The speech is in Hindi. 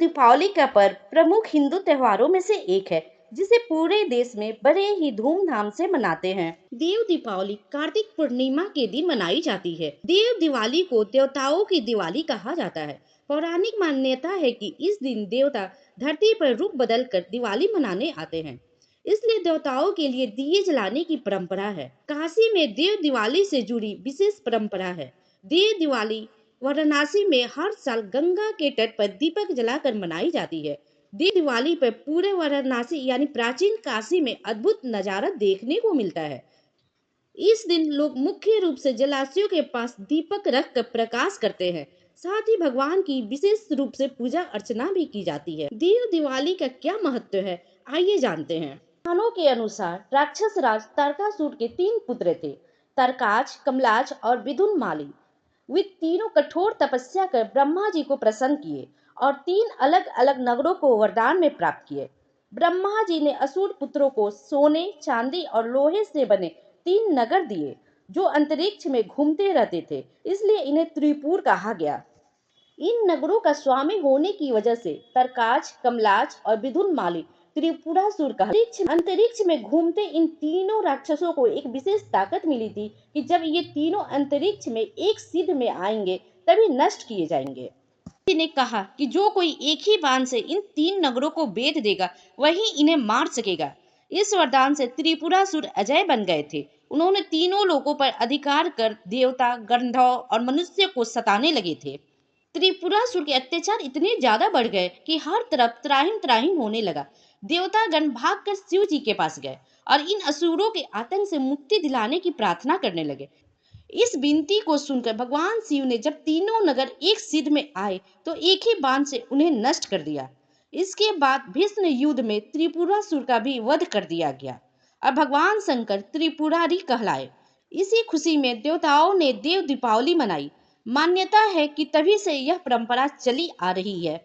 दीपावली का पर्व प्रमुख हिंदू त्योहारों में से एक है, जिसे पूरे देश में बड़े ही धूमधाम से मनाते हैं। देव दीपावली कार्तिक पूर्णिमा के दिन मनाई जाती है। देव दिवाली को देवताओं की दिवाली कहा जाता है। पौराणिक मान्यता है कि इस दिन देवता धरती पर रूप बदल कर दिवाली मनाने आते हैं, इसलिए देवताओं के लिए दिए जलाने की परंपरा है। काशी में देव दिवाली से जुड़ी विशेष परंपरा है। देव दिवाली वाराणसी में हर साल गंगा के तट पर दीपक जलाकर मनाई जाती है। देव दिवाली पर पूरे वाराणसी यानी प्राचीन काशी में अद्भुत नजारा देखने को मिलता है। इस दिन लोग मुख्य रूप से जलाशयों के पास दीपक रख कर प्रकाश करते हैं। साथ ही भगवान की विशेष रूप से पूजा अर्चना भी की जाती है। देव दिवाली का क्या महत्व है, आइए जानते हैं। पुराणों के अनुसार राक्षस राज तारकासुर के 3 पुत्र थे, तारकाच, कमलाच और विदुनमाली। वे तीनों कठोर तपस्या कर ब्रह्मा जी को प्रसन्न किए और 3 अलग अलग नगरों को वरदान में प्राप्त किए। ब्रह्मा जी ने असुर पुत्रों को सोने, चांदी और लोहे से बने 3 नगर दिए, जो अंतरिक्ष में घूमते रहते थे, इसलिए इन्हें त्रिपुर कहा गया। इन नगरों का स्वामी होने की वजह से तरकाच, कमलाच और विदुनमाली त्रिपुरासुर कहा। अंतरिक्ष में घूमते इन तीनों राक्षसों को एक विशेष ताकत मिली थी कि जब ये तीनों अंतरिक्ष में एक सिद्ध में आएंगे तभी नष्ट किए जाएंगे। ने कहा कि जो कोई एक ही बाण से इन 3 नगरों को भेद देगा वही इन्हें मार सकेगा। इस वरदान से त्रिपुरासुर अजय बन गए थे। उन्होंने तीनों लोगों पर अधिकार कर देवता, गंधर्व और मनुष्य को सताने लगे थे। त्रिपुरासुर के अत्याचार इतने ज्यादा बढ़ गए कि हर तरफ त्राहिम त्राहिम होने लगा। देवतागण भागकर शिव जी के पास गए और इन असुरों के आतंक से मुक्ति दिलाने की प्रार्थना करने लगे। इस विनती को सुनकर भगवान शिव ने जब तीनों नगर एक सिद्ध में आए तो एक ही बाण से उन्हें नष्ट कर दिया। इसके बाद भीष्म युद्ध में त्रिपुरासुर का भी वध कर दिया गया और भगवान शंकर त्रिपुरारी कहलाए। इसी खुशी में देवताओं ने देव दीपावली मनाई। मान्यता है कि तभी से यह परंपरा चली आ रही है।